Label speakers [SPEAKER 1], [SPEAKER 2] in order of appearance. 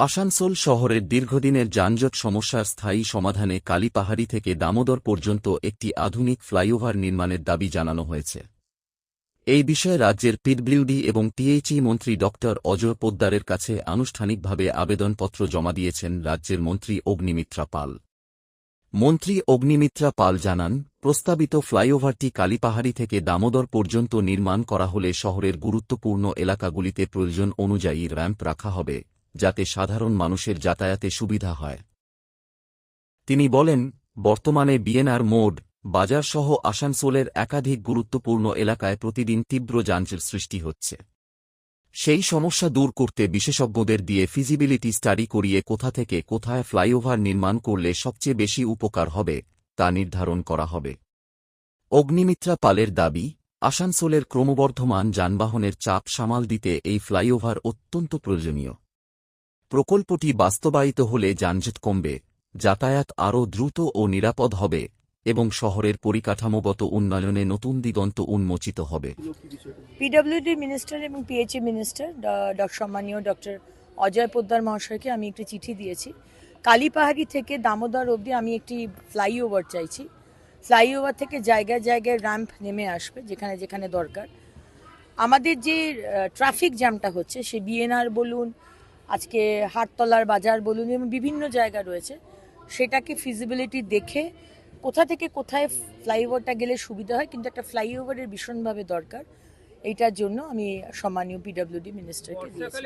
[SPEAKER 1] আসানসোল শহরের দীর্ঘদিনের যানজট সমস্যার স্থায়ী সমাধানে কালীপাহাড়ি থেকে দামোদর পর্যন্ত একটি আধুনিক ফ্লাইওভার নির্মাণের দাবি জানানো হয়েছে। এই বিষয়ে রাজ্যের পিডব্লিউডি এবং টিএইচই মন্ত্রী ড অজয় পোদ্দারের কাছে আনুষ্ঠানিকভাবে আবেদনপত্র জমা দিয়েছেন রাজ্যের মন্ত্রী অগ্নিমিত্রা পাল। মন্ত্রী অগ্নিমিত্রা পাল জানান, প্রস্তাবিত ফ্লাইওভারটি কালীপাহাড়ি থেকে দামোদর পর্যন্ত নির্মাণ করা হলে শহরের গুরুত্বপূর্ণ এলাকাগুলিতে প্রয়োজন অনুযায়ী র্যাম্প রাখা হবে, যাতে সাধারণ মানুষের যাতায়াতে সুবিধা হয়। তিনি বলেন, বর্তমানে বিএনআর মোড়, বাজারসহ আসানসোলের একাধিক গুরুত্বপূর্ণ এলাকায় প্রতিদিন তীব্র যানজটের সৃষ্টি হচ্ছে। সেই সমস্যা দূর করতে বিশেষজ্ঞদের দিয়ে ফিজিবিলিটি স্টাডি করিয়ে কোথা থেকে কোথায় ফ্লাইওভার নির্মাণ করলে সবচেয়ে বেশি উপকার হবে তা নির্ধারণ করা হবে। অগ্নিমিত্রা পালের দাবি, আসানসোলের ক্রমবর্ধমান যানবাহনের চাপ সামাল দিতে এই ফ্লাইওভার অত্যন্ত প্রয়োজনীয়। প্রকল্পটি বাস্তবায়িত হলে যানজট কমবে, যাতায়াত আরও দ্রুত ও নিরাপদ হবে এবং শহরের পরিকাঠামোগত উন্নয়নে নতুন দিগন্ত উন্মোচিত হবে।
[SPEAKER 2] পিডব্লিউডি মিনিস্টার এবং পিএইচই মিনিস্টার সম্মানীয় ডক্টর অজয় পোদ্দার মহাশয়কে আমি একটি চিঠি দিয়েছি। কালীপাহাড়ি থেকে দামোদর অবধি আমি একটি ফ্লাইওভার চাইছি। ফ্লাইওভার থেকে জায়গায় জায়গায় র্যাম্প নেমে আসবে যেখানে যেখানে দরকার। আমাদের যে ট্রাফিক জ্যামটা হচ্ছে, সে বিএনআর বলুন, আজকে হাটতলার বাজার বলুন, এবং বিভিন্ন জায়গা রয়েছে, সেটাকে ফিজিবিলিটি দেখে কোথা থেকে কোথায় ফ্লাইওভারটা গেলে সুবিধা হয়, কিন্তু একটা ফ্লাইওভারের ভীষণভাবে দরকার। এইটার জন্য আমি সম্মানীয় পিডব্লিউডি মিনিস্টারকে দিয়েছি।